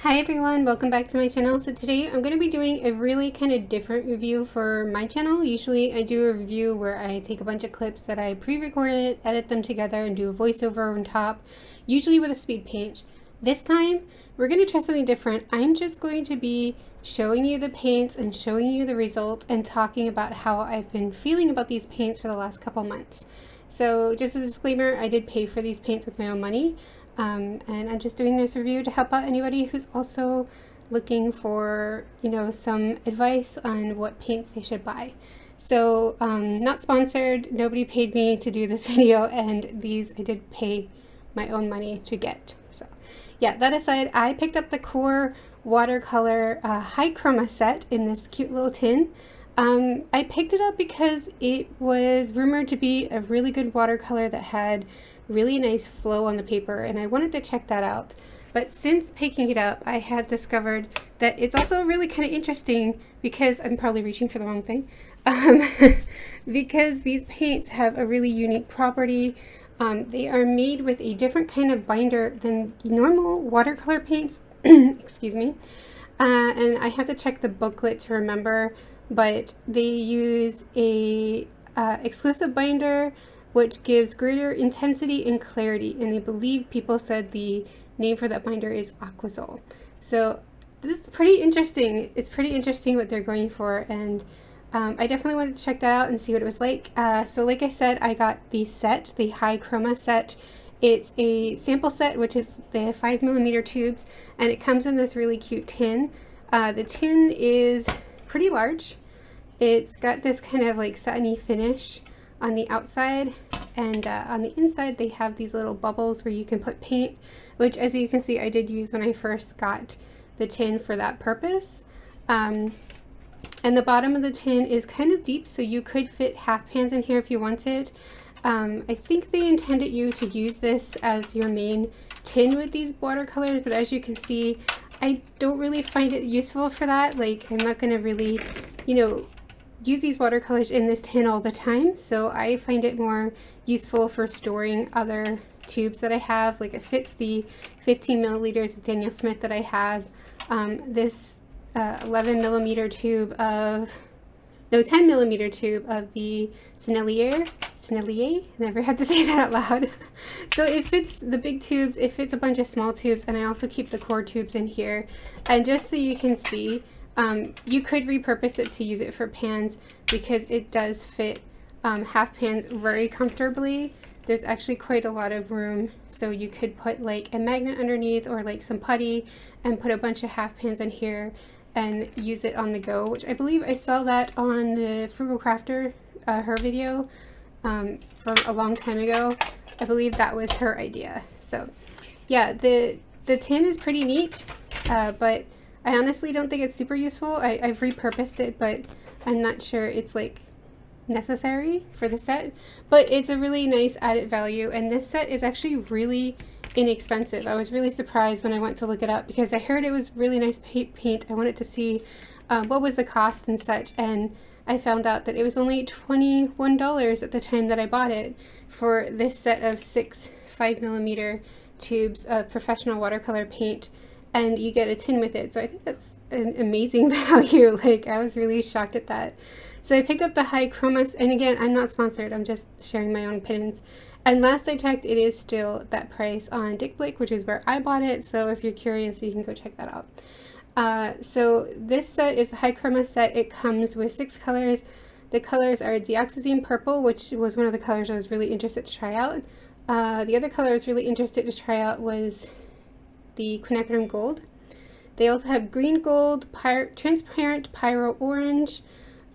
Hi everyone, welcome back to my channel. So today I'm going to be doing a really kind of different review for my channel. Usually I do a review where I take a bunch of clips that I pre-recorded, edit them together, and do a voiceover on top, usually with a speed paint. This time we're going to try something different. I'm just going to be showing you the paints and showing you the result and talking about how I've been feeling about these paints for the last couple months. So just as a disclaimer, I did pay for these paints with my own money. And I'm just doing this review to help out anybody who's also looking for, some advice on what paints they should buy. So, not sponsored, nobody paid me to do this video, and these I did pay my own money to get. So, yeah, that aside, I picked up the Qor Watercolor High Chroma set in this cute little tin. I picked it up because it was rumored to be a really good watercolor that had really nice flow on the paper, and I wanted to check that out. But since picking it up, I have discovered that it's also really kind of interesting because I'm probably reaching for the wrong thing, because these paints have a really unique property. They are made with a different kind of binder than normal watercolor paints. Excuse me. And I have to check the booklet to remember, but they use a exclusive binder which gives greater intensity and clarity, and I believe people said the name for that binder is Aquazole. So this is pretty interesting. It's pretty interesting what they're going for, and I definitely wanted to check that out and see what it was like. So like I said, I got the set, the High Chroma set. It's a sample set, which is the 5mm tubes, and it comes in this really cute tin. The tin is pretty large. It's got this kind of like satiny finish on the outside, and on the inside they have these little bubbles where you can put paint, which, as you can see, I did use when I first got the tin for that purpose. And the bottom of the tin is kind of deep, so you could fit half pans in here if you wanted. I think they intended you to use this as your main tin with these watercolors, but as you can see, I don't really find it useful for that. Like, I'm not going to really, use these watercolors in this tin all the time, so I find it more useful for storing other tubes that I have. Like, it fits the 15 milliliters of Daniel Smith that I have. This 11mm tube of, no, 10mm tube of the Sennelier, never had to say that out loud. So it fits the big tubes, it fits a bunch of small tubes, and I also keep the Qor tubes in here. And just so you can see, you could repurpose it to use it for pans because it does fit half pans very comfortably. There's actually quite a lot of room, so you could put like a magnet underneath or like some putty and put a bunch of half pans in here and use it on the go, which I believe I saw that on the Frugal Crafter, her video from a long time ago. I believe that was her idea. So yeah, the tin is pretty neat, but I honestly don't think it's super useful. I've repurposed it, but I'm not sure it's like necessary for the set. But it's a really nice added value, and this set is actually really inexpensive. I was really surprised when I went to look it up because I heard it was really nice paint. I wanted to see what was the cost and such, and I found out that it was only $21 at the time that I bought it for this set of 6 5mm tubes of professional watercolor paint. And you get a tin with it, so I think that's an amazing value. Like, I was really shocked at that. So I picked up the High Chroma, and again, I'm not sponsored, I'm just sharing my own opinions. And last I checked, it is still that price on Dick Blick, which is where I bought it, so if you're curious, you can go check that out. So this set is the High Chroma set. It comes with 6 colors. The colors are Deoxazine Purple, which was one of the colors I was really interested to try out. The other color I was really interested to try out was the Quinacridone Gold. They also have Green Gold, Transparent Pyro Orange,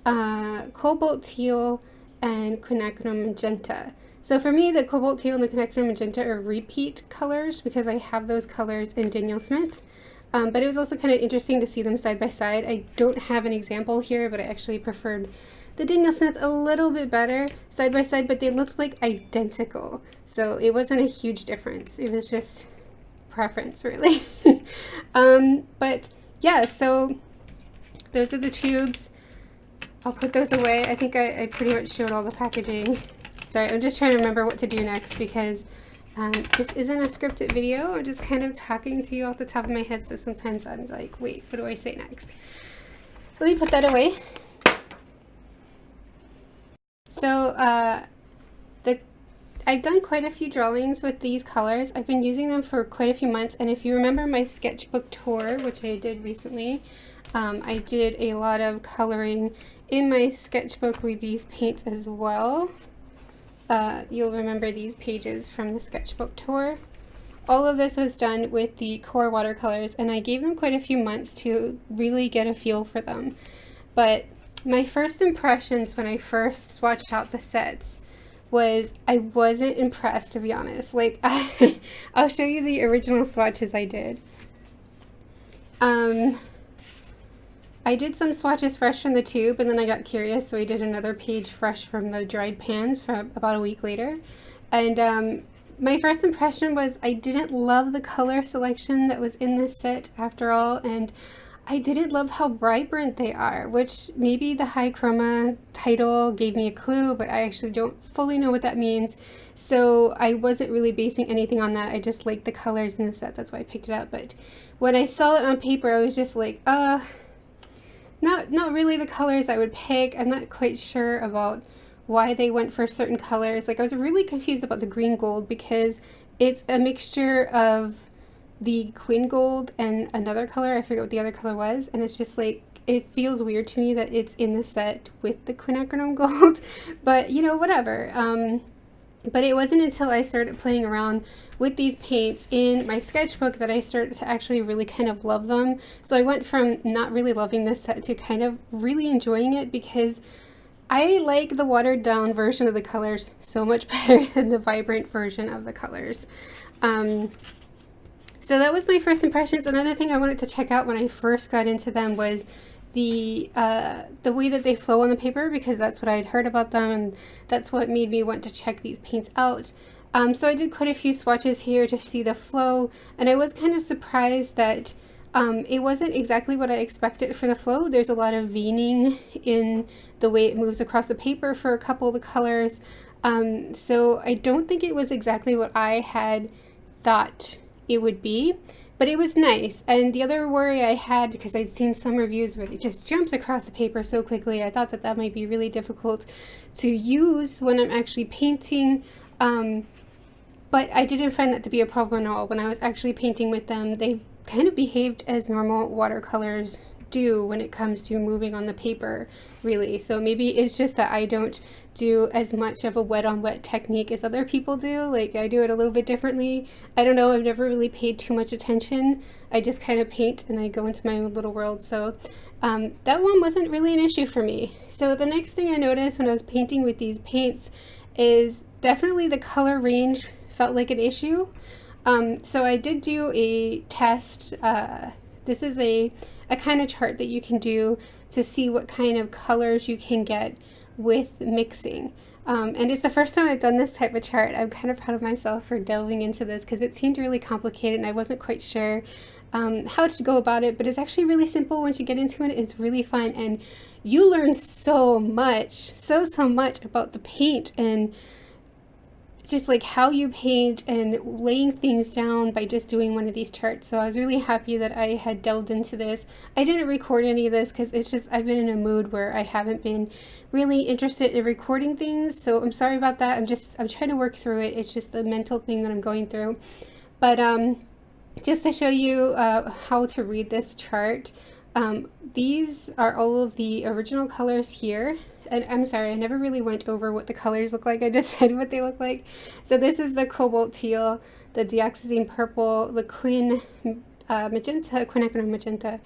Cobalt Teal, and Quinacridone Magenta. So for me, the Cobalt Teal and the Quinacridone Magenta are repeat colors because I have those colors in Daniel Smith. But it was also kind of interesting to see them side by side. I don't have an example here, but I actually preferred the Daniel Smith a little bit better side by side, but they looked like identical. So it wasn't a huge difference. It was just preference, really. But yeah, so those are the tubes. I'll put those away. I think I pretty much showed all the packaging. Sorry, I'm just trying to remember what to do next because This isn't a scripted video. I'm just kind of talking to you off the top of my head, so sometimes I'm like, wait, what do I say next? Let me put that away. So I've done quite a few drawings with these colors. I've been using them for quite a few months, and if you remember my sketchbook tour, which I did recently, I did a lot of coloring in my sketchbook with these paints as well. You'll remember these pages from the sketchbook tour. All of this was done with the Qor Watercolors, and I gave them quite a few months to really get a feel for them. But my first impressions when I first swatched out the sets was I wasn't impressed, to be honest. Like, I'll show you the original swatches I did. I did some swatches fresh from the tube, and then I got curious, so I did another page fresh from the dried pans from about a week later. And my first impression was I didn't love the color selection that was in this set after all, and I didn't love how vibrant they are, which maybe the high chroma title gave me a clue, but I actually don't fully know what that means. So I wasn't really basing anything on that. I just liked the colors in the set. That's why I picked it up. But when I saw it on paper, I was just like, not really the colors I would pick. I'm not quite sure about why they went for certain colors. Like, I was really confused about the green gold because it's a mixture of the quin gold and another color. I forget what the other color was, and it's just like, it feels weird to me that it's in the set with the quinacridone gold, but you know, whatever. But it wasn't until I started playing around with these paints in my sketchbook that I started to actually really kind of love them. So I went from not really loving this set to kind of really enjoying it, because I like the watered down version of the colors so much better than the vibrant version of the colors. So that was my first impressions. Another thing I wanted to check out when I first got into them was the way that they flow on the paper, because that's what I had heard about them, and that's what made me want to check these paints out. So I did quite a few swatches here to see the flow, and I was kind of surprised that it wasn't exactly what I expected for the flow. There's a lot of veining in the way it moves across the paper for a couple of the colors. So I don't think it was exactly what I had thought it would be, but it was nice. And the other worry I had, because I'd seen some reviews where it just jumps across the paper so quickly, I thought that that might be really difficult to use when I'm actually painting, but I didn't find that to be a problem at all. When I was actually painting with them, they kind of behaved as normal watercolors do when it comes to moving on the paper, really. So maybe it's just that I don't do as much of a wet on wet technique as other people do. Like, I do it a little bit differently. I don't know, I've never really paid too much attention. I just kind of paint and I go into my own little world. So that one wasn't really an issue for me. So the next thing I noticed when I was painting with these paints is definitely the color range felt like an issue. So I did do a test. This is a kind of chart that you can do to see what kind of colors you can get with mixing. And it's the first time I've done this type of chart. I'm kind of proud of myself for delving into this, because it seemed really complicated and I wasn't quite sure how to go about it, but it's actually really simple once you get into it. It's really fun, and you learn so much, so much about the paint and just like how you paint and laying things down by just doing one of these charts. So I was really happy that I had delved into this. I didn't record any of this because it's just, I've been in a mood where I haven't been really interested in recording things, so I'm sorry about that. I'm trying to work through it. It's just the mental thing that I'm going through. But just to show you how to read this chart, these are all of the original colors here. And I'm sorry, I never really went over what the colors look like. I just said what they look like. So this is the cobalt teal, the dioxazine purple, the quin magenta, quinacridone magenta,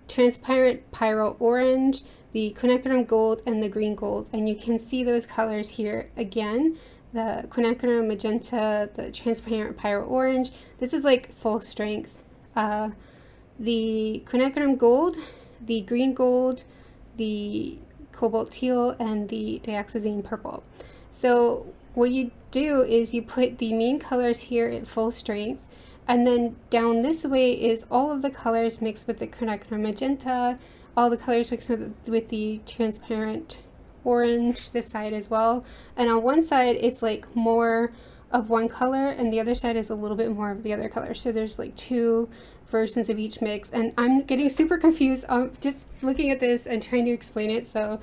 transparent pyro orange, the quinacridone gold, and the green gold. And you can see those colors here again. The quinacridone magenta, the transparent pyro orange. This is like full strength. The quinacridone gold, the green gold, the cobalt teal, and the dioxazine purple. So what you do is you put the main colors here at full strength, and then down this way is all of the colors mixed with the quinacridone magenta, all the colors mixed with the transparent orange, this side as well. And on one side it's like more of one color and the other side is a little bit more of the other color. So there's like two versions of each mix, and I'm getting super confused just looking at this and trying to explain it, so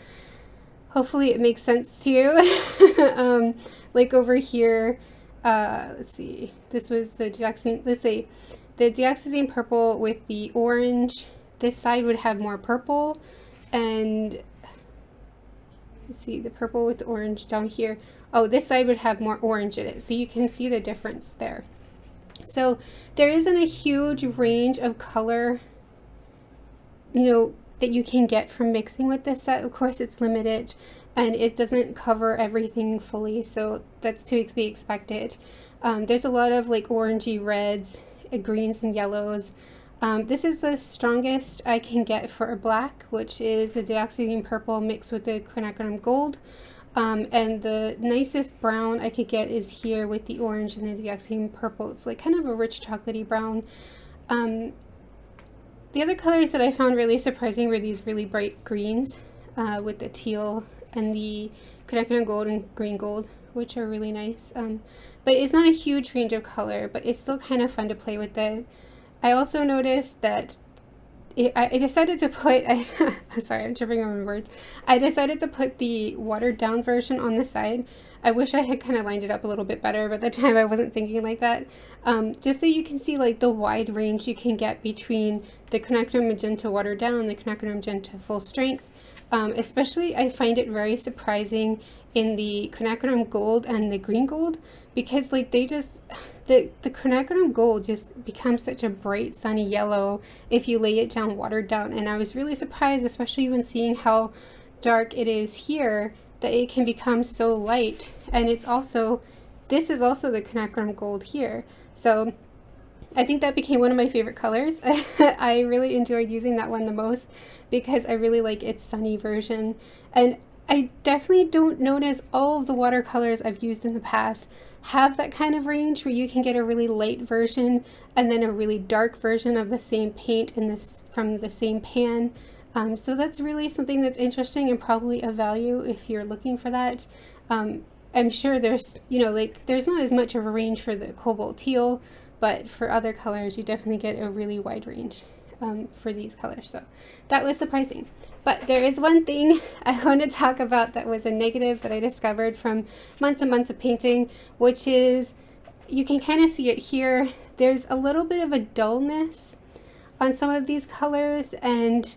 hopefully it makes sense to you. Like over here, let's see, this was the deoxazine, let's say the deoxazine purple with the orange. This side would have more purple, and let's see, the purple with the orange down here. Oh, this side would have more orange in it, so you can see the difference there. So there isn't a huge range of color, you know, that you can get from mixing with this set. Of course, it's limited and it doesn't cover everything fully, so that's to be expected. There's a lot of like orangey reds, greens and yellows. This is the strongest I can get for a black, which is the deoxazine purple mixed with the quinacridone gold. And the nicest brown I could get is here with the orange and the deoxazine purple. It's like kind of a rich chocolatey brown. The other colors that I found really surprising were these really bright greens with the teal and the quinacridone gold and green gold, which are really nice. But it's not a huge range of color, but it's still kind of fun to play with it. I also noticed that I decided to put, sorry, I'm tripping over my words. I decided to put the watered down version on the side. I wish I had kind of lined it up a little bit better, but at the time I wasn't thinking like that. Just so you can see like the wide range you can get between the quinacridone magenta watered down and the quinacridone magenta full strength. Especially I find it very surprising in the quinacridone gold and the green gold, because like they just, the quinacridone gold just becomes such a bright sunny yellow if you lay it down watered down, and I was really surprised, especially when seeing how dark it is here, that it can become so light. And it's also, this is also the quinacridone gold here, so I think that became one of my favorite colors. I really enjoyed using that one the most because I really like its sunny version. And I definitely don't notice all of the watercolors I've used in the past have that kind of range where you can get a really light version and then a really dark version of the same paint in this from the same pan. So that's really something that's interesting and probably of value if you're looking for that. I'm sure there's, you know, like there's not as much of a range for the cobalt teal, but for other colors you definitely get a really wide range for these colors. So that was surprising. But there is one thing I want to talk about that was a negative that I discovered from months and months of painting, which is, you can kind of see it here, there's a little bit of a dullness on some of these colors, and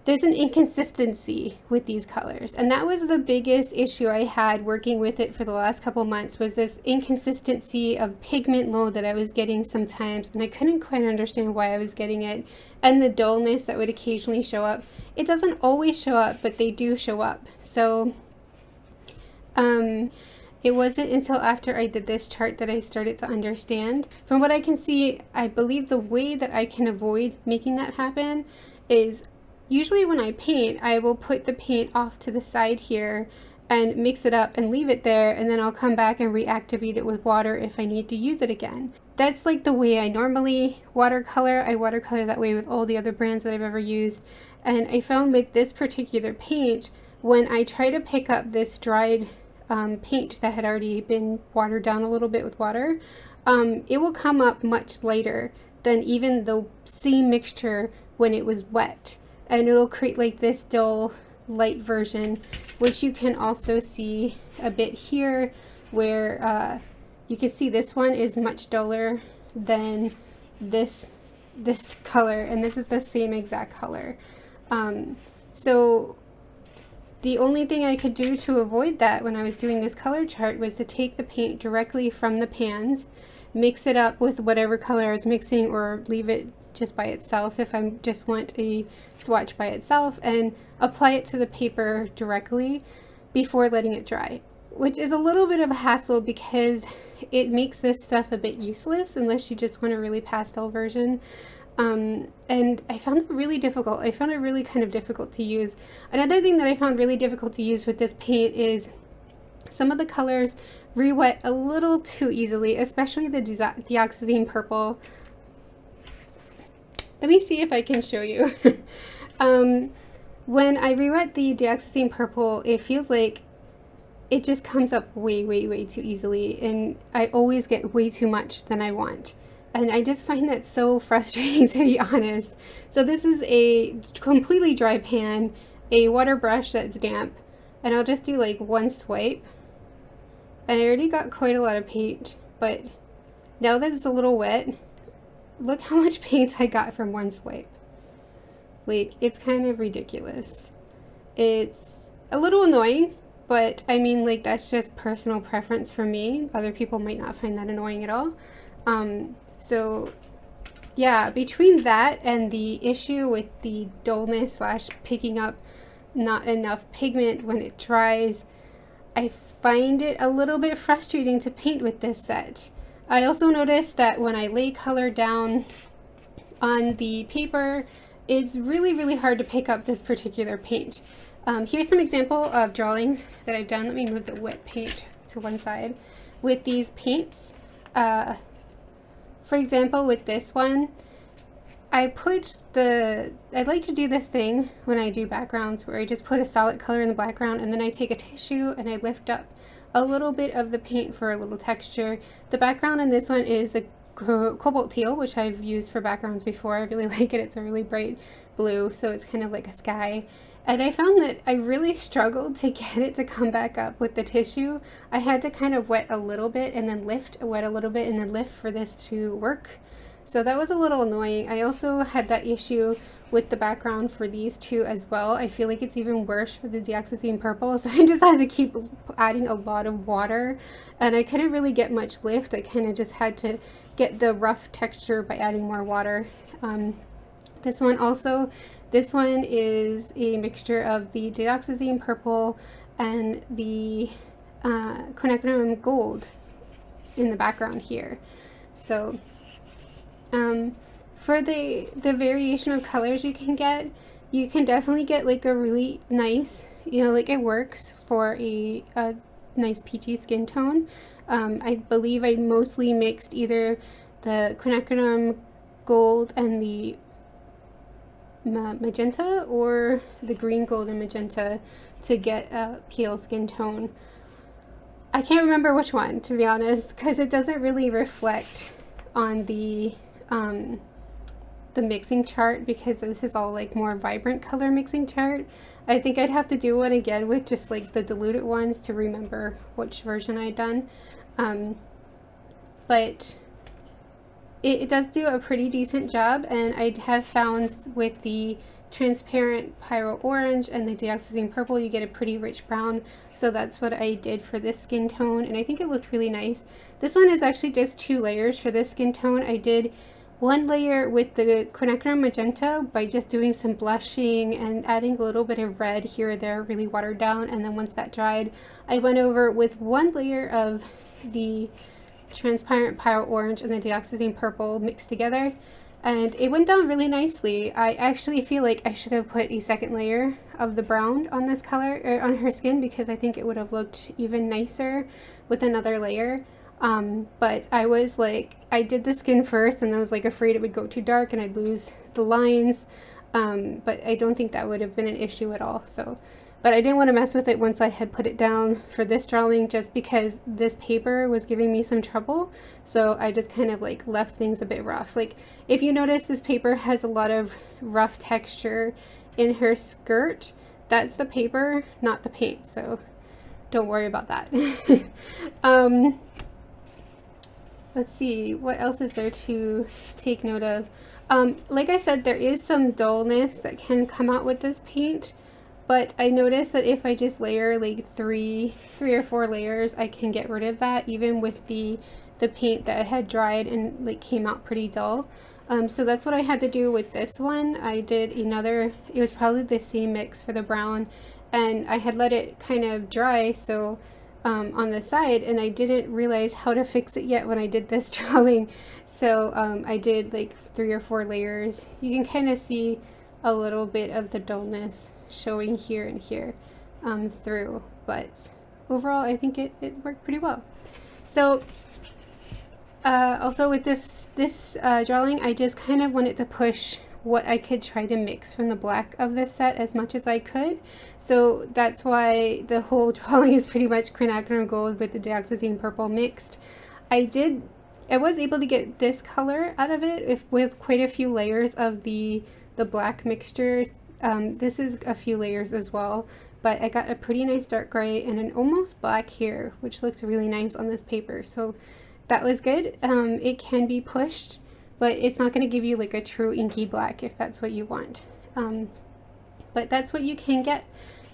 there's an inconsistency with these colors, and that was the biggest issue I had working with it for the last couple months, was this inconsistency of pigment load that I was getting sometimes, and I couldn't quite understand why I was getting it, and the dullness that would occasionally show up. It doesn't always show up, but they do show up. So it wasn't until after I did this chart that I started to understand. From what I can see, I believe the way that I can avoid making that happen is, usually when I paint, I will put the paint off to the side here and mix it up and leave it there, and then I'll come back and reactivate it with water if I need to use it again. That's like the way I normally watercolor. I watercolor that way with all the other brands that I've ever used, and I found with this particular paint, when I try to pick up this dried paint that had already been watered down a little bit with water, it will come up much lighter than even the same mixture when it was wet. And it'll create like this dull light version, which you can also see a bit here, where you can see this one is much duller than this color, and this is the same exact color. So the only thing I could do to avoid that when I was doing this color chart was to take the paint directly from the pans, mix it up with whatever color I was mixing, or leave it just by itself if I just want a swatch by itself, and apply it to the paper directly before letting it dry, which is a little bit of a hassle because it makes this stuff a bit useless unless you just want a really pastel version. And I found it really difficult. I found it really kind of difficult to use. Another thing that I found really difficult to use with this paint is some of the colors re-wet a little too easily, especially the deoxazine purple. Let me see if I can show you. When I re-wet the deoxazine purple, it feels like it just comes up way too easily, and I always get way too much than I want. And I just find that so frustrating, to be honest. So this is a completely dry pan, a water brush that's damp, and I'll just do like one swipe. And I already got quite a lot of paint, but now that it's a little wet, look how much paint I got from one swipe. Like, it's kind of ridiculous. It's a little annoying, but I mean, like, that's just personal preference for me. Other people might not find that annoying at all. So yeah, between that and the issue with the dullness slash picking up not enough pigment when it dries, I find it a little bit frustrating to paint with this set. I also noticed that when I lay color down on the paper, it's really hard to pick up this particular paint. Here's some example of drawings that I've done. Let me move the wet paint to one side. With these paints, for example, with this one, I like to do this thing when I do backgrounds where I just put a solid color in the background and then I take a tissue and I lift up a little bit of the paint for a little texture. The background in this one is the cobalt teal, which I've used for backgrounds before. I really like it. It's a really bright blue, so it's kind of like a sky. And I found that I really struggled to get it to come back up with the tissue. I had to kind of wet a little bit and then lift, wet a little bit and then lift for this to work. So that was a little annoying. I also had that issue with the background for these two as well. I feel like it's even worse for the deoxazine purple, so I just had to keep adding a lot of water, and I couldn't really get much lift. I kind of just had to get the rough texture by adding more water. This one is a mixture of the deoxazine purple and the quinacridone gold in the background here. So for the variation of colors you can definitely get like a really nice, like it works for a nice peachy skin tone. I believe I mostly mixed either the quinacridone gold and the magenta or the green, gold, and magenta to get a pale skin tone. I can't remember which one, to be honest, because it doesn't really reflect on the mixing chart, because this is all like more vibrant color mixing chart. I think I'd have to do one again with just like the diluted ones to remember which version I'd done. But it does do a pretty decent job, and I have found with the transparent pyro orange and the deoxazine purple you get a pretty rich brown, so that's what I did for this skin tone, and I think it looked really nice. This one is actually just 2 layers for this skin tone. I did 1 layer with the quinacridone magenta by just doing some blushing and adding a little bit of red here or there, really watered down, and then once that dried I went over with 1 layer of the transparent pyro orange and the deoxazine purple mixed together, and it went down really nicely. I actually feel like I should have put a 2nd layer of the brown on this color, or on her skin, because I think it would have looked even nicer with another layer. But I was like, I did the skin first and I was like afraid it would go too dark and I'd lose the lines, but I don't think that would have been an issue at all. But I didn't want to mess with it once I had put it down for this drawing, just because this paper was giving me some trouble. So I just kind of like left things a bit rough. Like, if you notice, this paper has a lot of rough texture in her skirt. That's the paper, not the paint. So don't worry about that. Let's see, what else is there to take note of? Like I said, there is some dullness that can come out with this paint. But I noticed that if I just layer like three or 4 layers, I can get rid of that, even with the paint that had dried and like came out pretty dull. So that's what I had to do with this one. I did another, it was probably the same mix for the brown, and I had let it kind of dry so on the side, and I didn't realize how to fix it yet when I did this drawing. So I did like 3 or 4 layers. You can kind of see a little bit of the dullness showing here and here through, but overall I think it worked pretty well. So also with this drawing, I just kind of wanted to push what I could try to mix from the black of this set as much as I could. So that's why the whole drawing is pretty much quinacridone gold with the dioxazine purple mixed. I was able to get this color out of it with quite a few layers of the black mixtures. This is a few layers as well, but I got a pretty nice dark gray and an almost black here, which looks really nice on this paper. So that was good. It can be pushed, but it's not going to give you like a true inky black if that's what you want. But that's what you can get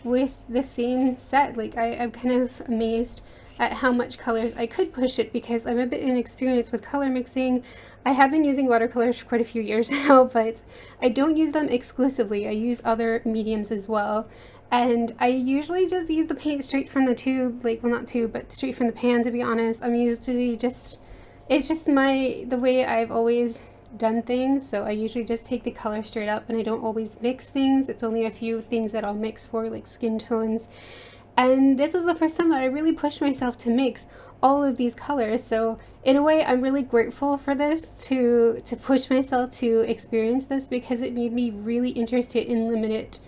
with the same set. Like I'm kind of amazed at how much colors I could push it because I'm a bit inexperienced with color mixing. I have been using watercolors for quite a few years now, but I don't use them exclusively. I use other mediums as well. And I usually just use the paint straight from the tube, like, well, not tube, but straight from the pan, to be honest. I'm usually just, it's just the way I've always done things. So I usually just take the color straight up and I don't always mix things. It's only a few things that I'll mix for, like skin tones. And this was the first time that I really pushed myself to mix all of these colors. So in a way, I'm really grateful for this, to push myself to experience this, because it made me really interested in limited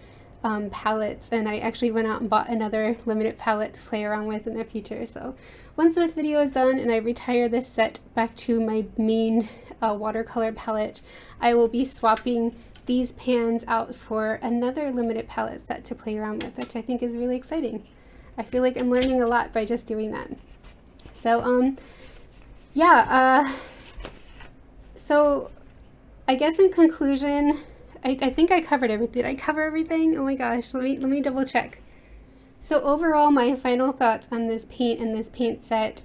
palettes. And I actually went out and bought another limited palette to play around with in the future. So once this video is done and I retire this set back to my main watercolor palette, I will be swapping these pans out for another limited palette set to play around with, which I think is really exciting. I feel like I'm learning a lot by just doing that. So yeah, so I guess in conclusion, I think I covered everything. Did I cover everything? Oh my gosh, let me double check. So overall, my final thoughts on this paint and this paint set,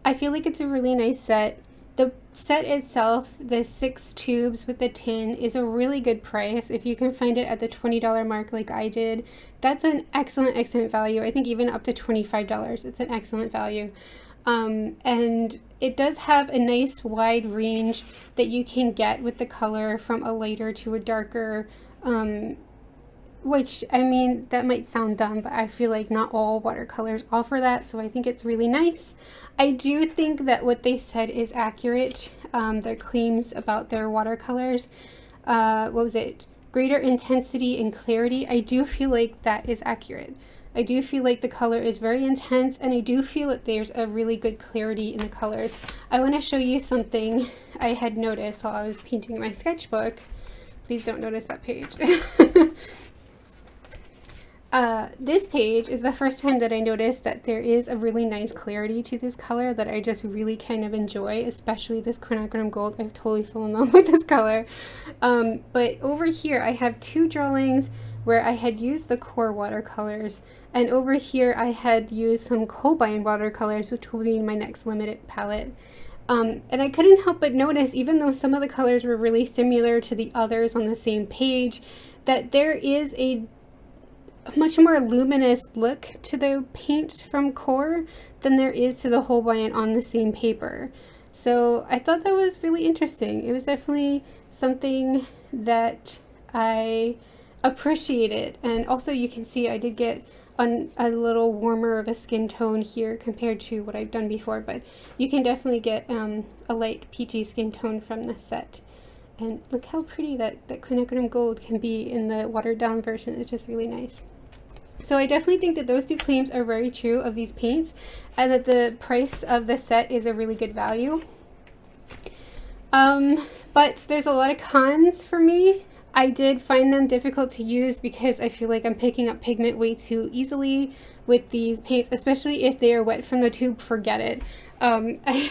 I feel like it's a really nice set. The set itself, the 6 tubes with the tin, is a really good price. If you can find it at the $20 mark like I did, that's an excellent value. I think even up to $25, it's an excellent value. And it does have a nice wide range that you can get with the color, from a lighter to a darker, which, I mean, that might sound dumb, but I feel like not all watercolors offer that, so I think it's really nice. I do think that what they said is accurate, their claims about their watercolors. What was it? Greater intensity and clarity. I do feel like that is accurate. I do feel like the color is very intense, and I do feel that there's a really good clarity in the colors. I want to show you something I had noticed while I was painting my sketchbook. Please don't notice that page. This page is the first time that I noticed that there is a really nice clarity to this color that I just really kind of enjoy, especially this quinacridone gold. I've totally fallen in love with this color. But over here I have 2 drawings where I had used the Qor Watercolors, and over here I had used some Holbein watercolors, which will be my next limited palette. And I couldn't help but notice, even though some of the colors were really similar to the others on the same page, that there is a much more luminous look to the paint from Qor than there is to the Holbein on the same paper. So I thought that was really interesting. It was definitely something that I appreciated. And also you can see I did get a little warmer of a skin tone here compared to what I've done before, but you can definitely get a light peachy skin tone from this set. And look how pretty that quinacridone gold can be in the watered down version. It's just really nice. So I definitely think that those 2 claims are very true of these paints, and that the price of the set is a really good value. But there's a lot of cons for me. I did find them difficult to use because I feel like I'm picking up pigment way too easily with these paints, especially if they are wet from the tube. Forget it. I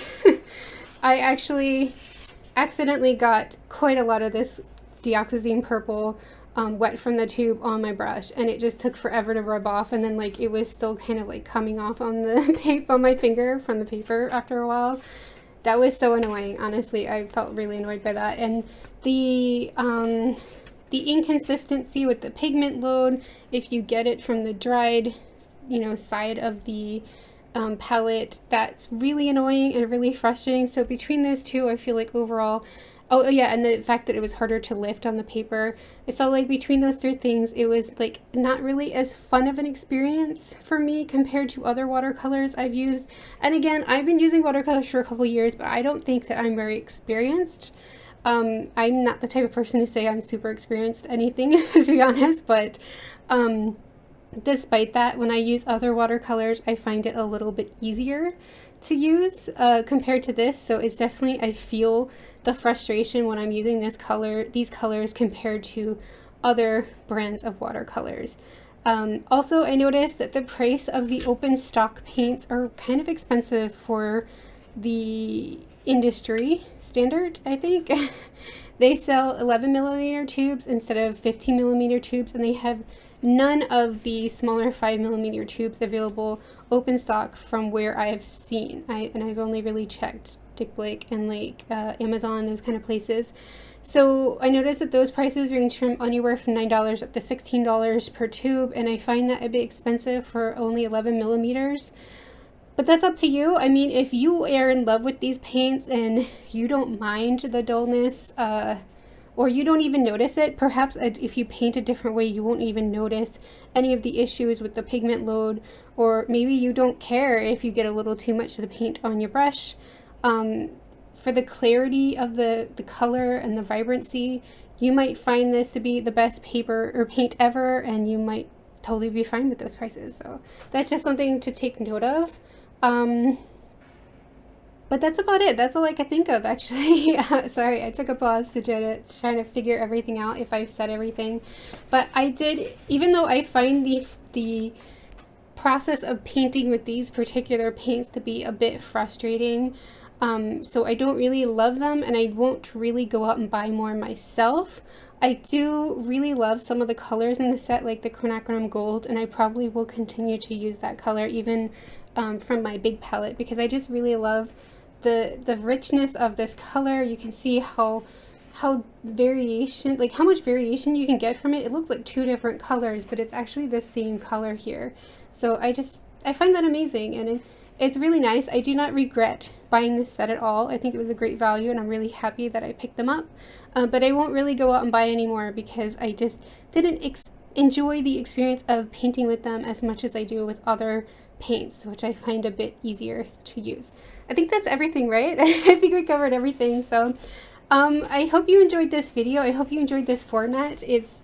actually accidentally got quite a lot of this dioxazine purple wet from the tube on my brush, and it just took forever to rub off, and then like it was still kind of like coming off on the paper, on my finger from the paper after a while. That was so annoying. Honestly, I felt really annoyed by that. And the inconsistency with the pigment load, if you get it from the dried, side of the palette, that's really annoying and really frustrating. So between those 2, I feel like overall, oh yeah, and the fact that it was harder to lift on the paper, I felt like between those 3 things, it was like not really as fun of an experience for me compared to other watercolors I've used. And again, I've been using watercolors for a couple years, but I don't think that I'm very experienced. I'm not the type of person to say I'm super experienced at anything, to be honest, but despite that, when I use other watercolors, I find it a little bit easier to use compared to this. So it's definitely, I feel the frustration when I'm using these colors compared to other brands of watercolors. Also, I noticed that the price of the open stock paints are kind of expensive for the industry standard, I think. They sell 11mm tubes instead of 15mm tubes, and they have none of the smaller 5mm tubes available open stock from where I've seen. And I've only really checked Dick Blake and like Amazon, those kind of places. So I noticed that those prices range from anywhere from $9 up to $16 per tube, and I find that a bit expensive for only 11mm. But that's up to you. I mean, if you are in love with these paints and you don't mind the dullness, or you don't even notice it, perhaps if you paint a different way, you won't even notice any of the issues with the pigment load, or maybe you don't care if you get a little too much of the paint on your brush. For the clarity of the color and the vibrancy, you might find this to be the best paper or paint ever, and you might totally be fine with those prices. So that's just something to take note of. But that's about it. That's all I could think of, actually. Sorry, I took a pause to trying to figure everything out, if I've said everything. But I did, even though I find the process of painting with these particular paints to be a bit frustrating, so I don't really love them, and I won't really go out and buy more myself. I do really love some of the colors in the set, like the quinacridone gold, and I probably will continue to use that color even from my big palette, because I just really love the richness of this color. You can see how variation, like how much variation you can get from it. It looks like two different colors, but it's actually the same color here. So I find that amazing, and it's really nice. I do not regret buying this set at all. I think it was a great value, and I'm really happy that I picked them up. But I won't really go out and buy any more, because I just didn't enjoy the experience of painting with them as much as I do with other paints, which I find a bit easier to use. I think that's everything, right? I think we covered everything. So I hope you enjoyed this video. I hope you enjoyed this format. It's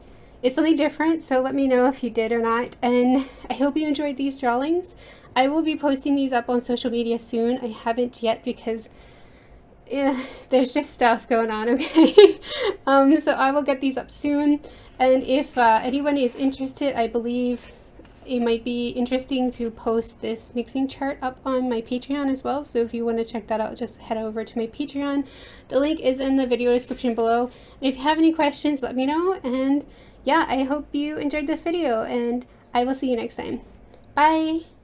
something different, so let me know if you did or not. And I hope you enjoyed these drawings. I will be posting these up on social media soon. I haven't yet because there's just stuff going on, okay? So I will get these up soon. And if anyone is interested, I believe it might be interesting to post this mixing chart up on my Patreon as well. So if you want to check that out, just head over to my Patreon. The link is in the video description below. And if you have any questions, let me know. And yeah, I hope you enjoyed this video, and I will see you next time. Bye!